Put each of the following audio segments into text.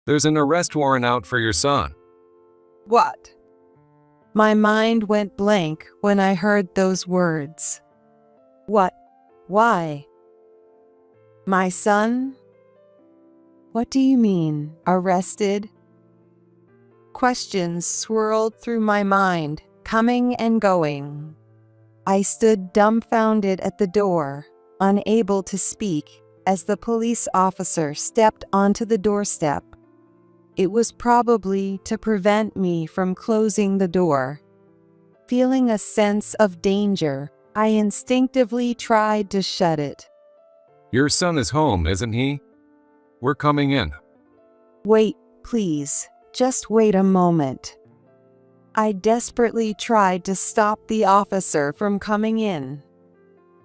There's an arrest warrant out for your son. What? My mind went blank when I heard those words. What? Why? My son? What do you mean, arrested? Questions swirled through my mind, coming and going. I stood dumbfounded at the door, unable to speak, as the police officer stepped onto the doorstep. It was probably to prevent me from closing the door. Feeling a sense of danger, I instinctively tried to shut it. Your son is home, isn't he? We're coming in. Wait, please, just wait a moment. I desperately tried to stop the officer from coming in.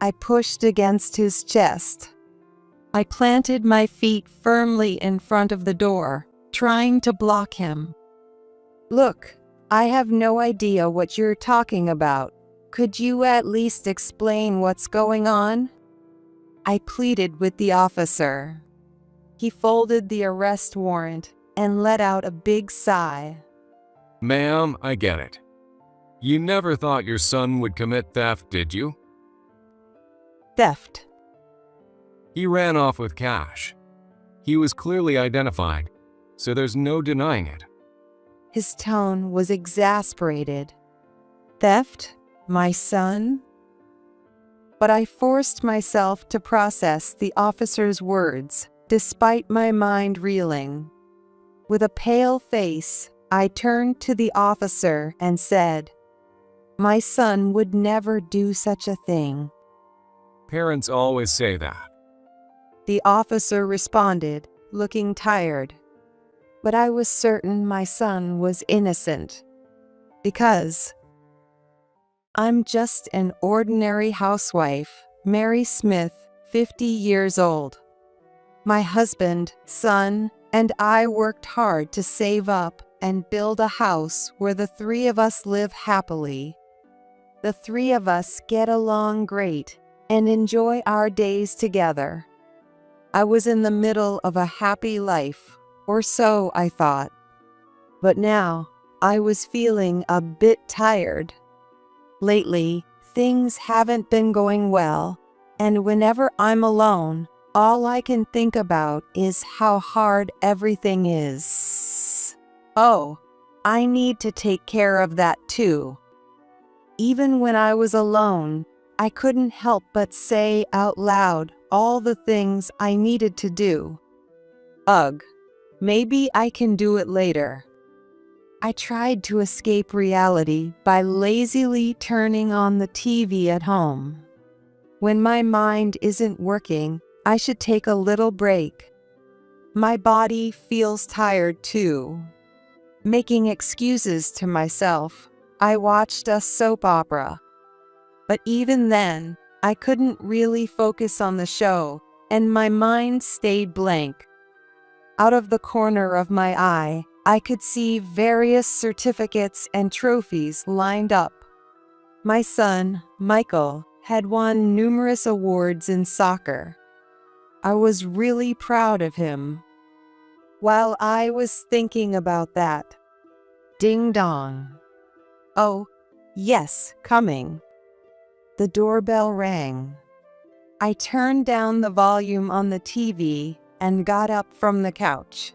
I pushed against his chest. I planted my feet firmly in front of the door, trying to block him. Look, I have no idea what you're talking about. Could you at least explain what's going on? I pleaded with the officer. He folded the arrest warrant and let out a big sigh. Ma'am, I get it. You never thought your son would commit theft, did you? Theft. He ran off with cash. He was clearly identified, so there's no denying it. His tone was exasperated. Theft? My son? But I forced myself to process the officer's words, despite my mind reeling. With a pale face, I turned to the officer and said, "My son would never do such a thing." Parents always say that. The officer responded, looking tired. But I was certain my son was innocent. Because I'm just an ordinary housewife, Mary Smith, 50 years old. My husband, son, and I worked hard to save up and build a house where the three of us live happily. The three of us get along great and enjoy our days together. I was in the middle of a happy life, or so I thought. But now, I was feeling a bit tired. Lately, things haven't been going well, and whenever I'm alone, all I can think about is how hard everything is. Oh, I need to take care of that too. Even when I was alone, I couldn't help but say out loud all the things I needed to do. Ugh, maybe I can do it later. I tried to escape reality by lazily turning on the TV at home. When my mind isn't working, I should take a little break. My body feels tired too. Making excuses to myself, I watched a soap opera. But even then, I couldn't really focus on the show, and my mind stayed blank. Out of the corner of my eye, I could see various certificates and trophies lined up. My son, Michael, had won numerous awards in soccer. I was really proud of him. While I was thinking about that, ding dong. Oh, yes, coming. The doorbell rang. I turned down the volume on the TV and got up from the couch.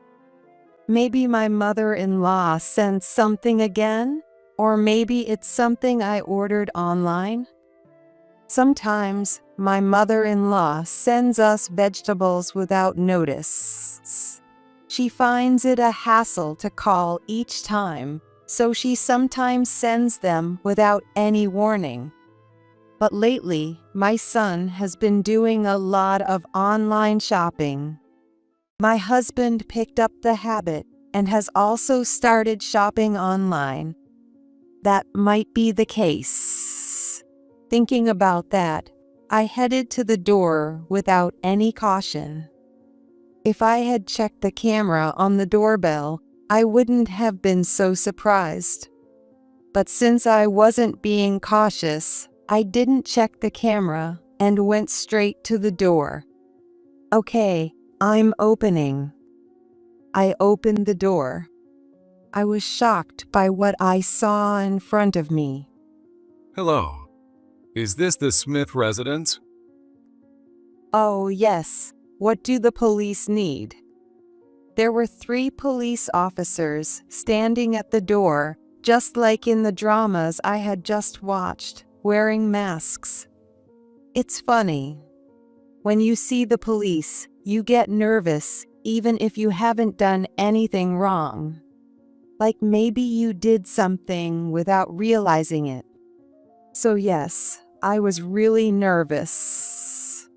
Maybe my mother-in-law sent something again, or maybe it's something I ordered online. Sometimes my mother-in-law sends us vegetables without notice. She finds it a hassle to call each time, so she sometimes sends them without any warning. But lately, my son has been doing a lot of online shopping. My husband picked up the habit and has also started shopping online. That might be the case. Thinking about that, I headed to the door without any caution. If I had checked the camera on the doorbell, I wouldn't have been so surprised. But since I wasn't being cautious, I didn't check the camera and went straight to the door. Okay, I'm opening. I opened the door. I was shocked by what I saw in front of me. Hello. Is this the Smith residence? Oh, yes. What do the police need? There were 3 police officers standing at the door, just like in the dramas I had just watched, wearing masks. It's funny. When you see the police, you get nervous, even if you haven't done anything wrong. Like maybe you did something without realizing it. So yes, I was really nervous.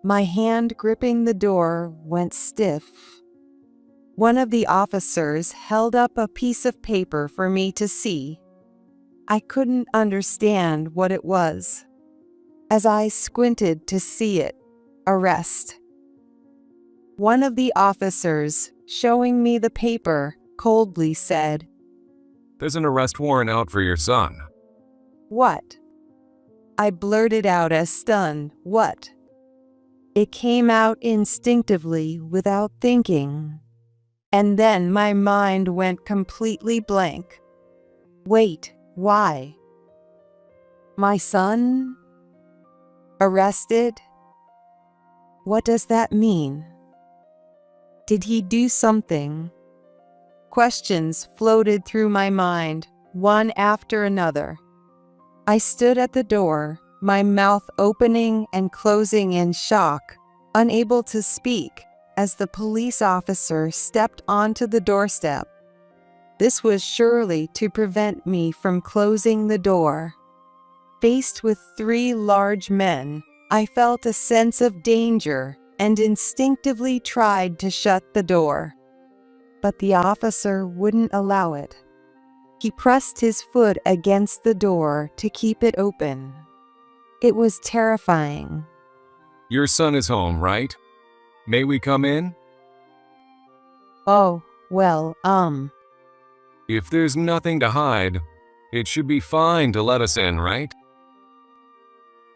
My hand gripping the door went stiff. One of the officers held up a piece of paper for me to see. I couldn't understand what it was. As I squinted to see it, arrest. One of the officers, showing me the paper, coldly said, There's an arrest warrant out for your son. "What?" I blurted out as stunned, "What?" It came out instinctively without thinking. And then my mind went completely blank. Wait, why? My son? Arrested? What does that mean? Did he do something? Questions floated through my mind, one after another. I stood at the door, my mouth opening and closing in shock, unable to speak, as the police officer stepped onto the doorstep. This was surely to prevent me from closing the door. Faced with 3 large men, I felt a sense of danger and instinctively tried to shut the door. But the officer wouldn't allow it. He pressed his foot against the door to keep it open. It was terrifying. Your son is home, right? May we come in? Oh, well, If there's nothing to hide, it should be fine to let us in, right?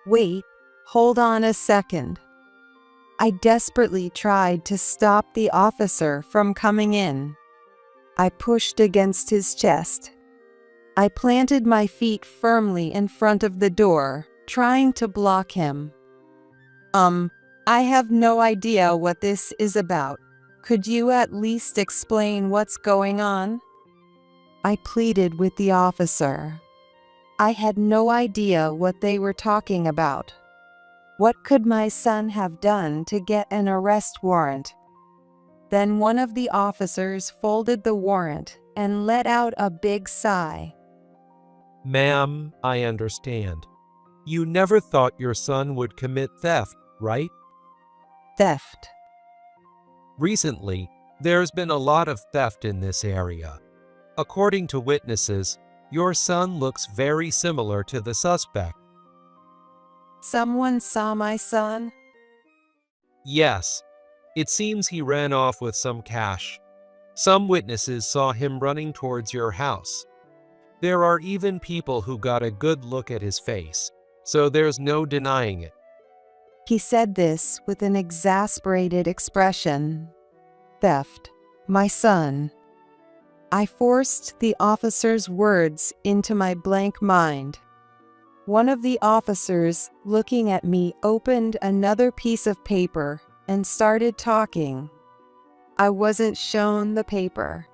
Wait, hold on a second. I desperately tried to stop the officer from coming in. I pushed against his chest. I planted my feet firmly in front of the door, trying to block him. I have no idea what this is about. Could you at least explain what's going on? I pleaded with the officer. I had no idea what they were talking about. What could my son have done to get an arrest warrant? Then one of the officers folded the warrant and let out a big sigh. Ma'am, I understand. You never thought your son would commit theft, right? Theft. Recently, there's been a lot of theft in this area. According to witnesses, your son looks very similar to the suspect. Someone saw my son? Yes, it seems he ran off with some cash. Some witnesses saw him running towards your house. There are even people who got a good look at his face, so there's no denying it. He said this with an exasperated expression. Theft. My son. I forced the officer's words into my blank mind. One of the officers, looking at me, opened another piece of paper and started talking. I wasn't shown the paper.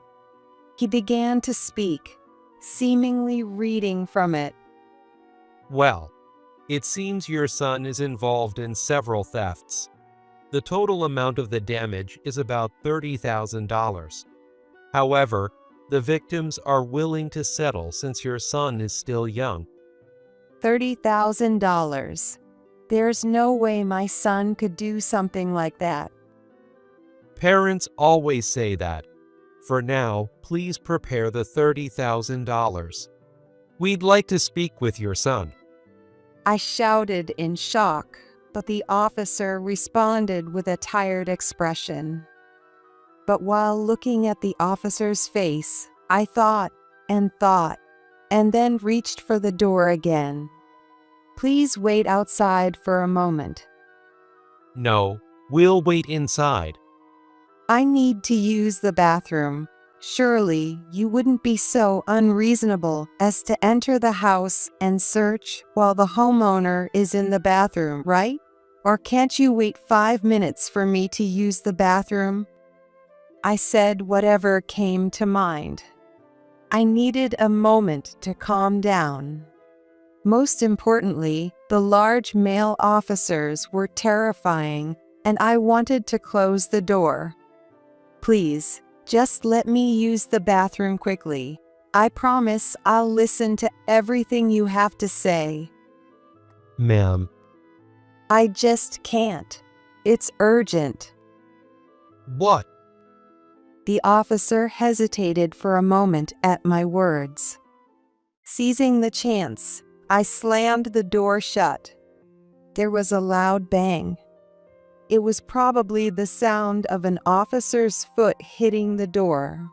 He began to speak, seemingly reading from it. Well, it seems your son is involved in several thefts. The total amount of the damage is about $30,000. However, the victims are willing to settle since your son is still young. $30,000. There's no way my son could do something like that. Parents always say that. For now, please prepare the $30,000. We'd like to speak with your son. I shouted in shock, but the officer responded with a tired expression. But while looking at the officer's face, I thought, and then reached for the door again. Please wait outside for a moment. No, we'll wait inside. I need to use the bathroom. Surely you wouldn't be so unreasonable as to enter the house and search while the homeowner is in the bathroom, right? Or can't you wait 5 minutes for me to use the bathroom? I said whatever came to mind. I needed a moment to calm down. Most importantly, the large male officers were terrifying, and I wanted to close the door. Please, just let me use the bathroom quickly. I promise I'll listen to everything you have to say. Ma'am, I just can't. It's urgent. what? The officer hesitated for a moment at my words. Seizing the chance, I slammed the door shut. There was a loud bang. It was probably the sound of an officer's foot hitting the door.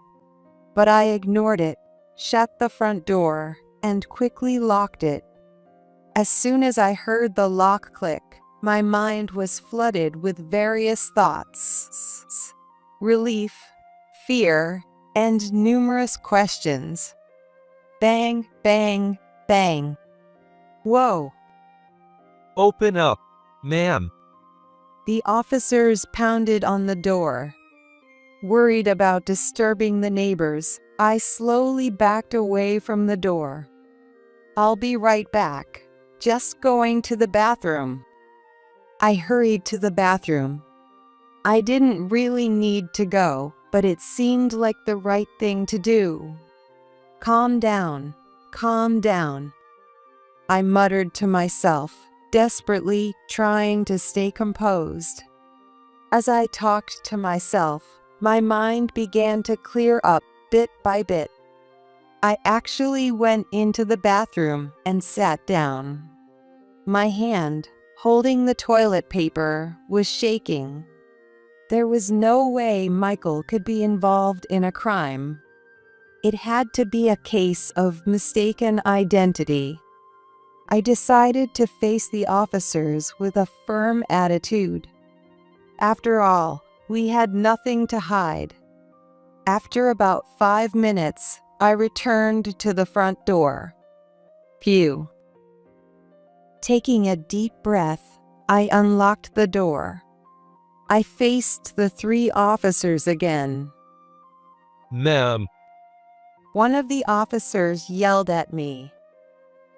But I ignored it, shut the front door, and quickly locked it. As soon as I heard the lock click, my mind was flooded with various thoughts. Relief, fear, and numerous questions. Bang, bang, bang. Whoa! Open up, ma'am. The officers pounded on the door. Worried about disturbing the neighbors, I slowly backed away from the door. I'll be right back. Just going to the bathroom. I hurried to the bathroom. I didn't really need to go, but it seemed like the right thing to do. Calm down, calm down. I muttered to myself, desperately trying to stay composed. As I talked to myself, my mind began to clear up bit by bit. I actually went into the bathroom and sat down. My hand, holding the toilet paper, was shaking. There was no way Michael could be involved in a crime. It had to be a case of mistaken identity. I decided to face the officers with a firm attitude. After all, we had nothing to hide. After about 5 minutes, I returned to the front door. Phew. Taking a deep breath, I unlocked the door. I faced the 3 officers again. Ma'am, One of the officers yelled at me.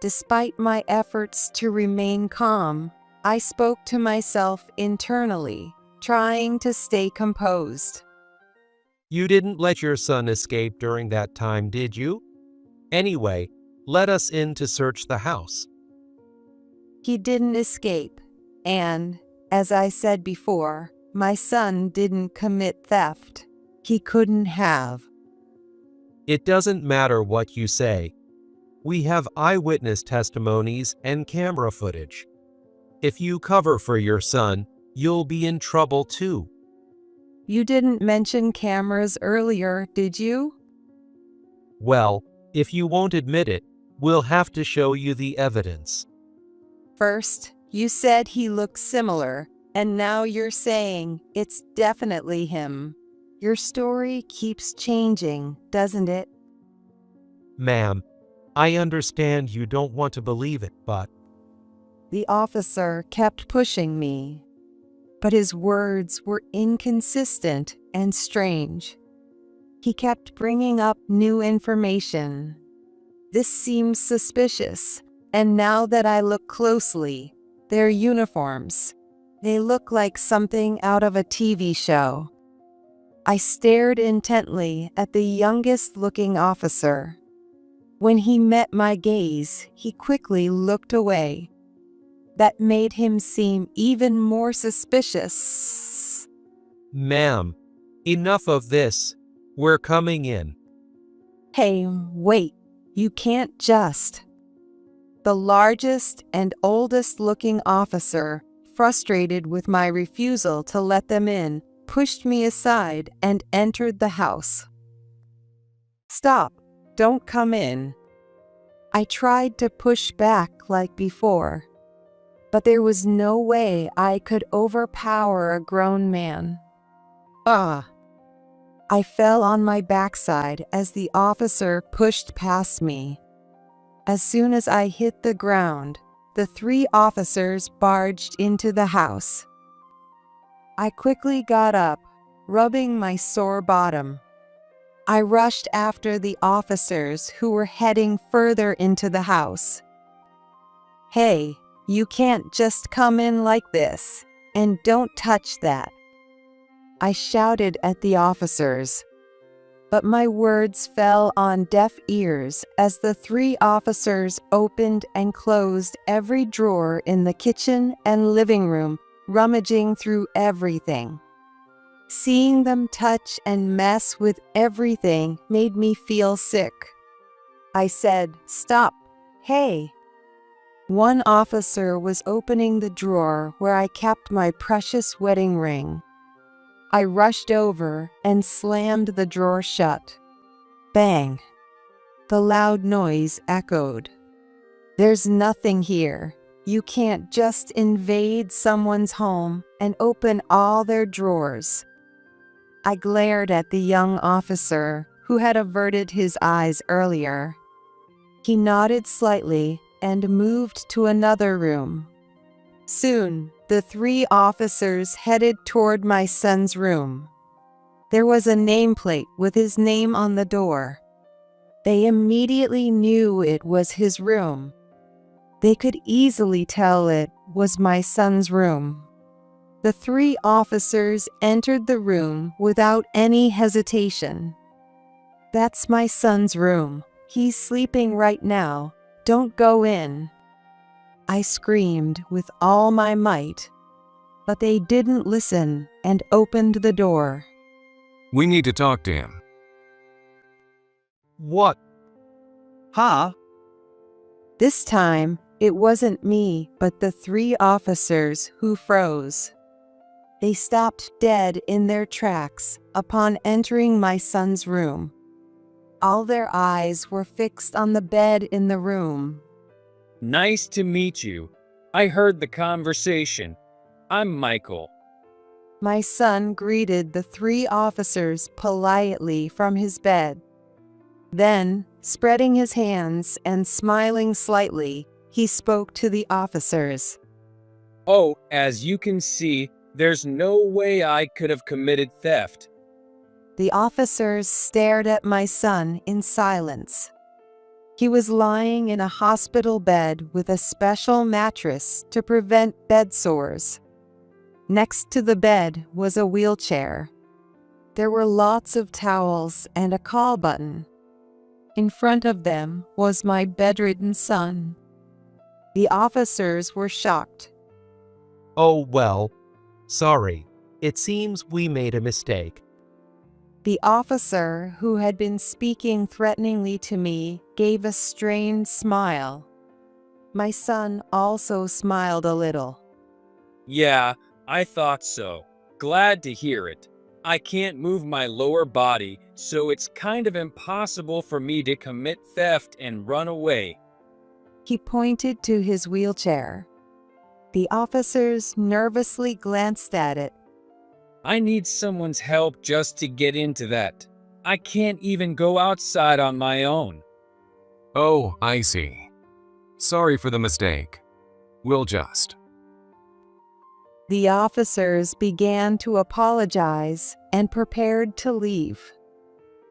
Despite my efforts to remain calm, I spoke to myself internally, trying to stay composed. you didn't let your son escape during that time, did you? Anyway, let us in to search the house. He didn't escape, and, as I said before, my son didn't commit theft. He couldn't have. It doesn't matter what you say. We have eyewitness testimonies and camera footage. If you cover for your son, you'll be in trouble too. You didn't mention cameras earlier, did you? Well, if you won't admit it, we'll have to show you the evidence. First, you said he looks similar, and now you're saying it's definitely him. Your story keeps changing, doesn't it? Ma'am, I understand you don't want to believe it, but The officer kept pushing me, but his words were inconsistent and strange. He kept bringing up new information. This seems suspicious, and now that I look closely, their uniforms, they look like something out of a TV show. I stared intently at the youngest-looking officer. When he met my gaze, he quickly looked away. That made him seem even more suspicious. ma'am, enough of this. We're coming in. Hey, wait, you can't just. The largest and oldest-looking officer, frustrated with my refusal to let them in, pushed me aside and entered the house. Stop, don't come in. I tried to push back like before, but there was no way I could overpower a grown man. Ah, I fell on my backside as the officer pushed past me. As soon as I hit the ground, the 3 officers barged into the house. I quickly got up, rubbing my sore bottom. I rushed after the officers who were heading further into the house. "Hey, you can't just come in like this, and don't touch that," I shouted at the officers. But my words fell on deaf ears as the 3 officers opened and closed every drawer in the kitchen and living room, rummaging through everything. Seeing them touch and mess with everything made me feel sick. I said, "Stop, hey." One officer was opening the drawer where I kept my precious wedding ring. I rushed over and slammed the drawer shut. Bang! The loud noise echoed. "There's nothing here. You can't just invade someone's home and open all their drawers." I glared at the young officer who had averted his eyes earlier. He nodded slightly and moved to another room. Soon, the 3 officers headed toward my son's room. There was a nameplate with his name on the door. They immediately knew it was his room. They could easily tell it was my son's room. The 3 officers entered the room without any hesitation. "That's my son's room. He's sleeping right now. Don't go in," I screamed with all my might. But they didn't listen and opened the door. We need to talk to him. What? Huh? This time, it wasn't me, but the 3 officers who froze. They stopped dead in their tracks upon entering my son's room. All their eyes were fixed on the bed in the room. "Nice to meet you. I heard the conversation. I'm Michael." My son greeted the 3 officers politely from his bed. Then, spreading his hands and smiling slightly, he spoke to the officers. "Oh, as you can see, there's no way I could have committed theft." The officers stared at my son in silence. He was lying in a hospital bed with a special mattress to prevent bed sores. Next to the bed was a wheelchair. There were lots of towels and a call button. In front of them was my bedridden son. The officers were shocked. Oh, well. Sorry. It seems we made a mistake. The officer who had been speaking threateningly to me gave a strained smile. My son also smiled a little. "Yeah, I thought so. Glad to hear it. I can't move my lower body, so it's kind of impossible for me to commit theft and run away." He pointed to his wheelchair. The officers nervously glanced at it. "I need someone's help just to get into that. I can't even go outside on my own." Oh, I see. Sorry for the mistake. We'll just. The officers began to apologize and prepared to leave.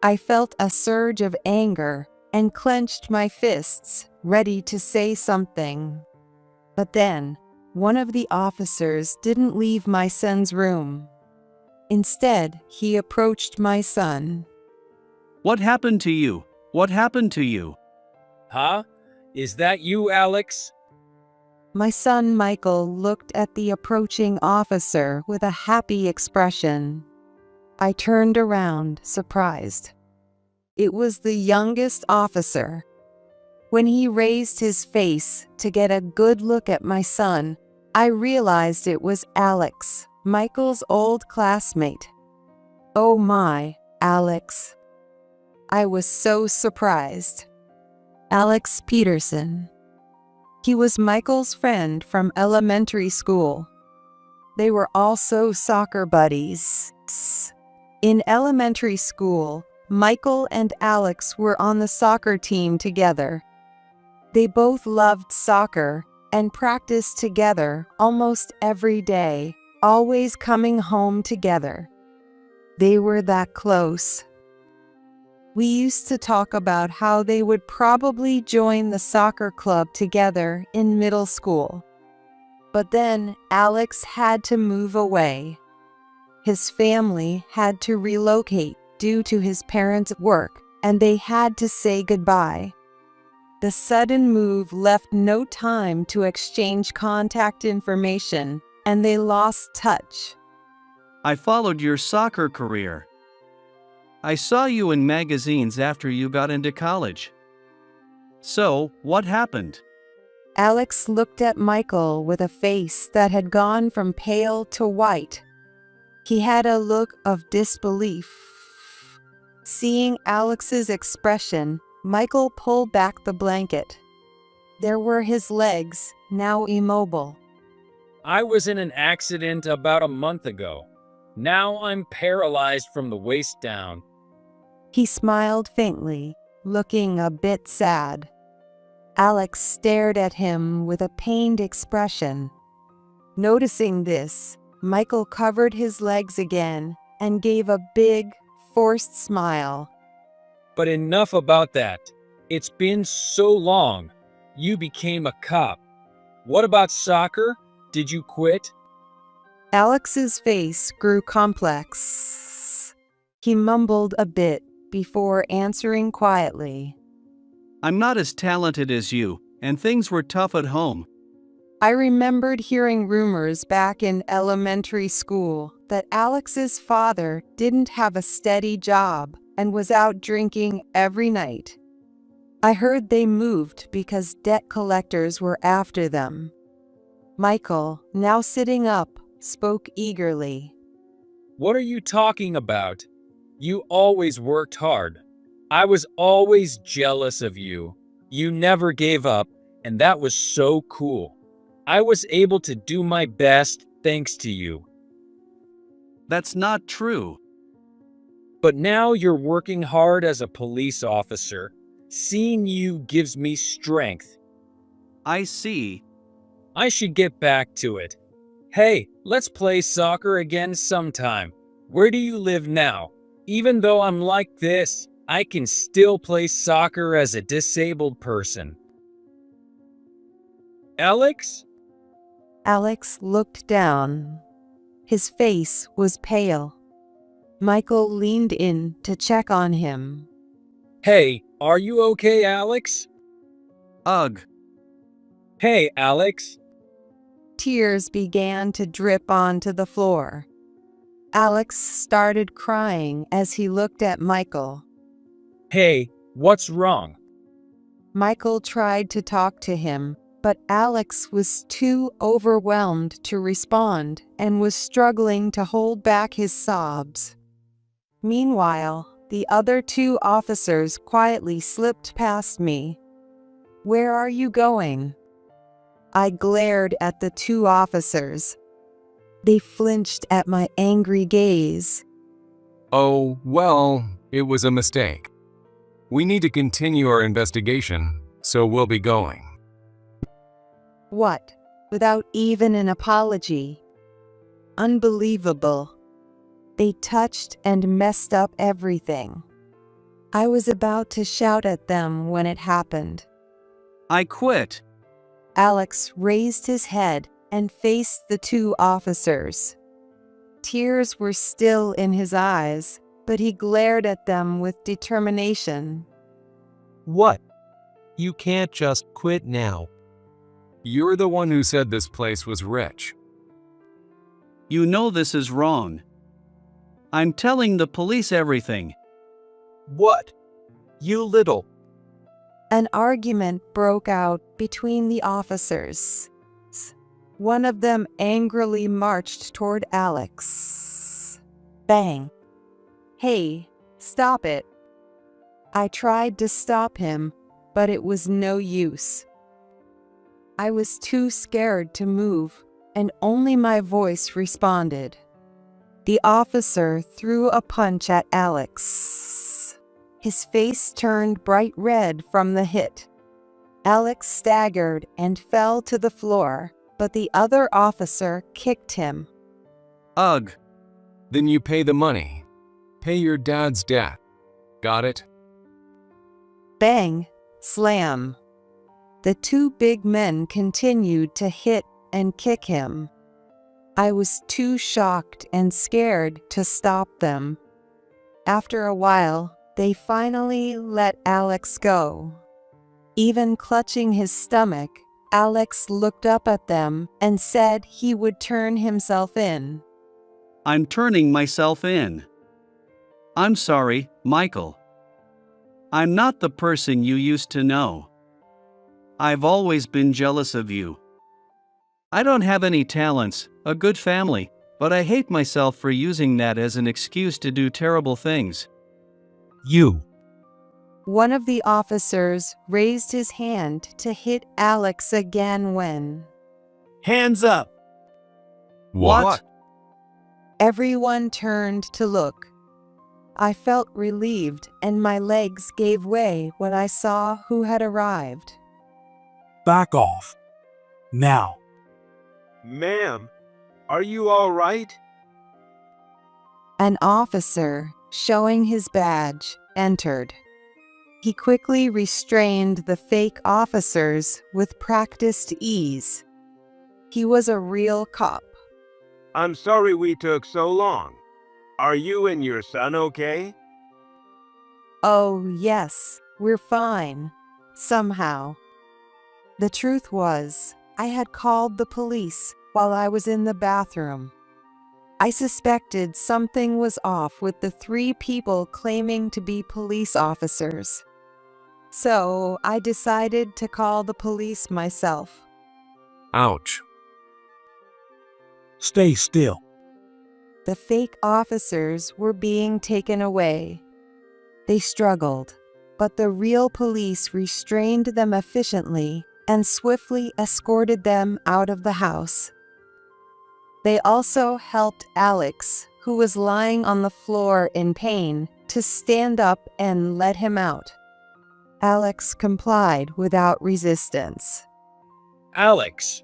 I felt a surge of anger and clenched my fists, ready to say something. But then, one of the officers didn't leave my son's room. Instead, he approached my son. What happened to you? What happened to you? "Huh? Is that you, Alex?" My son Michael looked at the approaching officer with a happy expression. I turned around, surprised. It was the youngest officer. When he raised his face to get a good look at my son, I realized it was Alex, Michael's old classmate. Oh my, Alex. I was so surprised. Alex Peterson. He was Michael's friend from elementary school. They were also soccer buddies. In elementary school, Michael and Alex were on the soccer team together. They both loved soccer and practiced together almost every day, always coming home together. They were that close. We used to talk about how they would probably join the soccer club together in middle school. But then Alex had to move away. His family had to relocate due to his parents' work, and they had to say goodbye. The sudden move left no time to exchange contact information, and they lost touch. I followed your soccer career. I saw you in magazines after you got into college. So, what happened? Alex looked at Michael with a face that had gone from pale to white. He had a look of disbelief. Seeing Alex's expression, Michael pulled back the blanket. There were his legs, now immobile. I was in an accident about a month ago. Now I'm paralyzed from the waist down. He smiled faintly, looking a bit sad. Alex stared at him with a pained expression. Noticing this, Michael covered his legs again and gave a big, forced smile. But enough about that. It's been so long. You became a cop. What about soccer? Did you quit? Alex's face grew complex. He mumbled a bit before answering quietly. I'm not as talented as you, and things were tough at home. I remembered hearing rumors back in elementary school that Alex's father didn't have a steady job and was out drinking every night. I heard they moved because debt collectors were after them. Michael, now sitting up, spoke eagerly. What are you talking about? You always worked hard. I was always jealous of you. You never gave up, and that was so cool. I was able to do my best thanks to you. That's not true. But now you're working hard as a police officer. Seeing you gives me strength. I see. I should get back to it. Hey, let's play soccer again sometime. Where do you live now? Even though I'm like this, I can still play soccer as a disabled person. Alex? Alex looked down. His face was pale. Michael leaned in to check on him. Hey, are you okay, Alex? Ugh. Hey, Alex. Tears began to drip onto the floor. Alex started crying as he looked at Michael. Hey, what's wrong? Michael tried to talk to him, but Alex was too overwhelmed to respond and was struggling to hold back his sobs. Meanwhile, the other two officers quietly slipped past me. Where are you going? I glared at the two officers. They flinched at my angry gaze. Oh, well, it was a mistake. We need to continue our investigation, so we'll be going. What? Without even an apology? Unbelievable. They touched and messed up everything. I was about to shout at them when it happened. I quit. Alex raised his head and faced the two officers. Tears were still in his eyes, but he glared at them with determination. What? You can't just quit now. You're the one who said this place was rich. You know this is wrong. I'm telling the police everything. What? You little. An argument broke out between the officers. One of them angrily marched toward Alex. Bang. Hey, stop it. I tried to stop him, but it was no use. I was too scared to move, and only my voice responded. The officer threw a punch at Alex. His face turned bright red from the hit. Alex staggered and fell to the floor, but the other officer kicked him. Ugh. Then you pay the money. Pay your dad's debt. Got it? Bang! Slam! The two big men continued to hit and kick him. I was too shocked and scared to stop them. After a while, they finally let Alex go. Even clutching his stomach, Alex looked up at them and said he would turn himself in. I'm turning myself in. I'm sorry, Michael. I'm not the person you used to know. I've always been jealous of you. I don't have any talents, a good family, but I hate myself for using that as an excuse to do terrible things. You. One of the officers raised his hand to hit Alex again when Hands up! What? everyone turned to look. I felt relieved and my legs gave way when I saw who had arrived. Back off. Now. Ma'am, are you all right? An officer, showing his badge, entered. He quickly restrained the fake officers with practiced ease. He was a real cop. I'm sorry we took so long. Are you and your son okay? Oh, yes, we're fine. Somehow. The truth was, I had called the police while I was in the bathroom. I suspected something was off with the three people claiming to be police officers. So I decided to call the police myself. Ouch. Stay still. The fake officers were being taken away. They struggled, but the real police restrained them efficiently and swiftly escorted them out of the house. They also helped Alex, who was lying on the floor in pain, to stand up and let him out. Alex complied without resistance. Alex,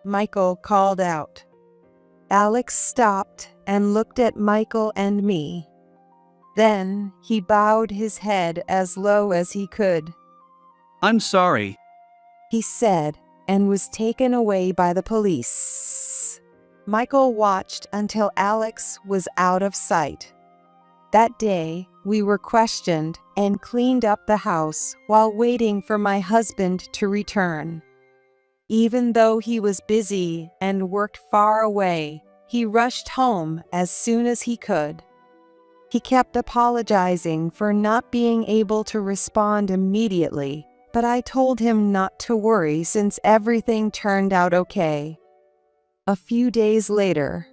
Michael called out. Alex stopped and looked at Michael and me. Then he bowed his head as low as he could. I'm sorry. He said, and was taken away by the police. Michael watched until Alex was out of sight. That day, we were questioned and cleaned up the house while waiting for my husband to return. Even though he was busy and worked far away, he rushed home as soon as he could. He kept apologizing for not being able to respond immediately, but I told him not to worry since everything turned out okay. A few days later,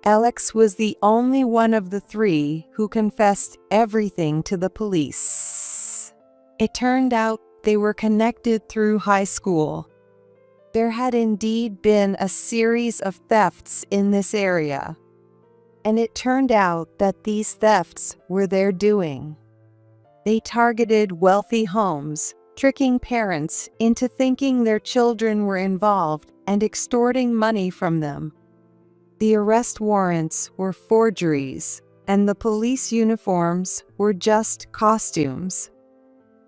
Alex was the only one of the three who confessed everything to the police. It turned out they were connected through high school. There had indeed been a series of thefts in this area, and it turned out that these thefts were their doing. They targeted wealthy homes, tricking parents into thinking their children were involved and extorting money from them. The arrest warrants were forgeries, and the police uniforms were just costumes.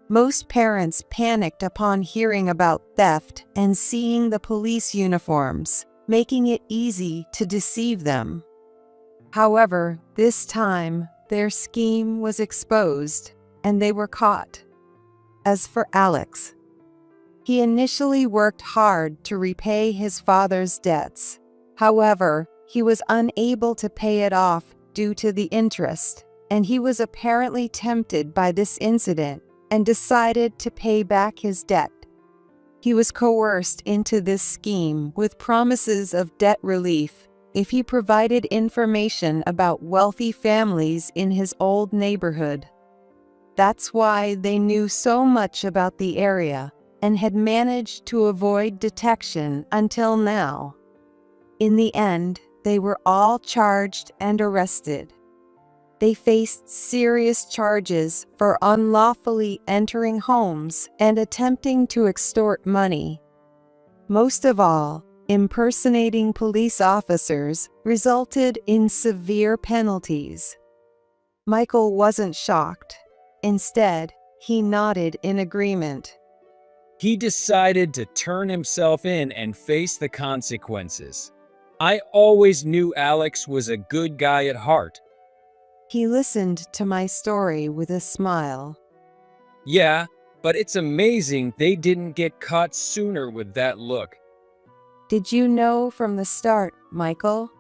Most parents panicked upon hearing about theft and seeing the police uniforms, making it easy to deceive them. However, this time, their scheme was exposed, and they were caught. As for Alex, he initially worked hard to repay his father's debts. However, he was unable to pay it off due to the interest, and he was apparently tempted by this incident and decided to pay back his debt. He was coerced into this scheme with promises of debt relief if he provided information about wealthy families in his old neighborhood. That's why they knew so much about the area and had managed to avoid detection until now. In the end, They were all charged and arrested. They faced serious charges for unlawfully entering homes and attempting to extort money. Most of all, impersonating police officers resulted in severe penalties. Michael wasn't shocked. Instead, he nodded in agreement. He decided to turn himself in and face the consequences. I always knew Alex was a good guy at heart. He listened to my story with a smile. Yeah, but it's amazing they didn't get caught sooner with that look. Did you know from the start, Michael?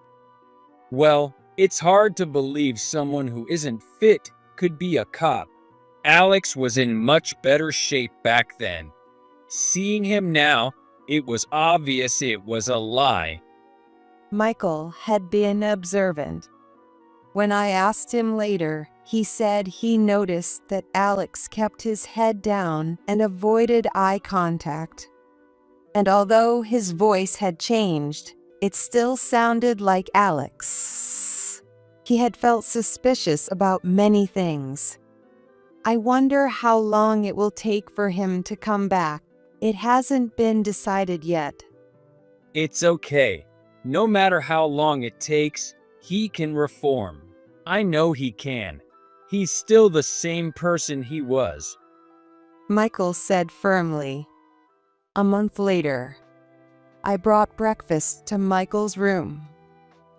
Well, it's hard to believe someone who isn't fit could be a cop. Alex was in much better shape back then. Seeing him now, it was obvious it was a lie. Michael had been observant. When I asked him later, he said he noticed that Alex kept his head down and avoided eye contact. And although his voice had changed, it still sounded like Alex. He had felt suspicious about many things. I wonder how long it will take for him to come back. It hasn't been decided yet. It's okay. No matter how long it takes, he can reform. I know he can. He's still the same person he was. Michael said firmly. A month later, I brought breakfast to Michael's room.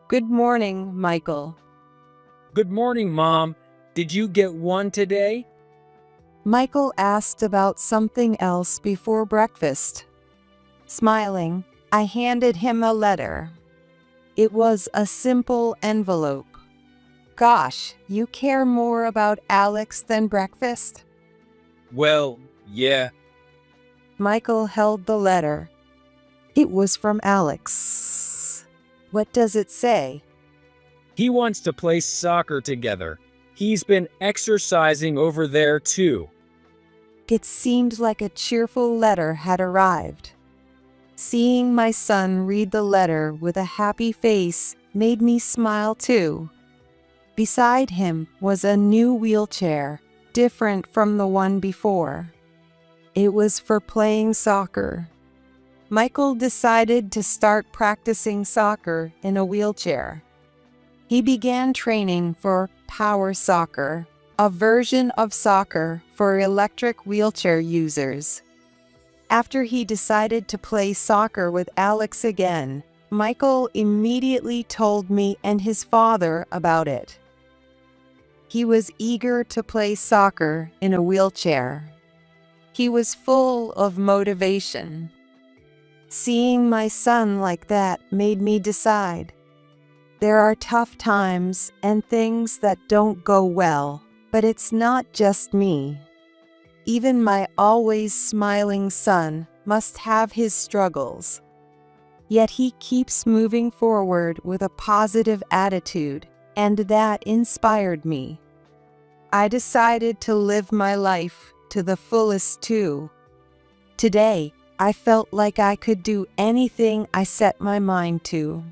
Good morning, Michael. Good morning, Mom. Did you get one today? Michael asked about something else before breakfast. Smiling, I handed him a letter. It was a simple envelope. Gosh, you care more about Alex than breakfast? Well, yeah. Michael held the letter. It was from Alex. What does it say? He wants to play soccer together. He's been exercising over there too. It seemed like a cheerful letter had arrived. Seeing my son read the letter with a happy face made me smile too. Beside him was a new wheelchair, different from the one before. It was for playing soccer. Michael decided to start practicing soccer in a wheelchair. He began training for power soccer, a version of soccer for electric wheelchair users. After he decided to play soccer with Alex again, Michael immediately told me and his father about it. He was eager to play soccer in a wheelchair. He was full of motivation. Seeing my son like that made me decide. There are tough times and things that don't go well, but it's not just me. Even my always smiling son must have his struggles. Yet he keeps moving forward with a positive attitude, and that inspired me. I decided to live my life to the fullest too. Today, I felt like I could do anything I set my mind to.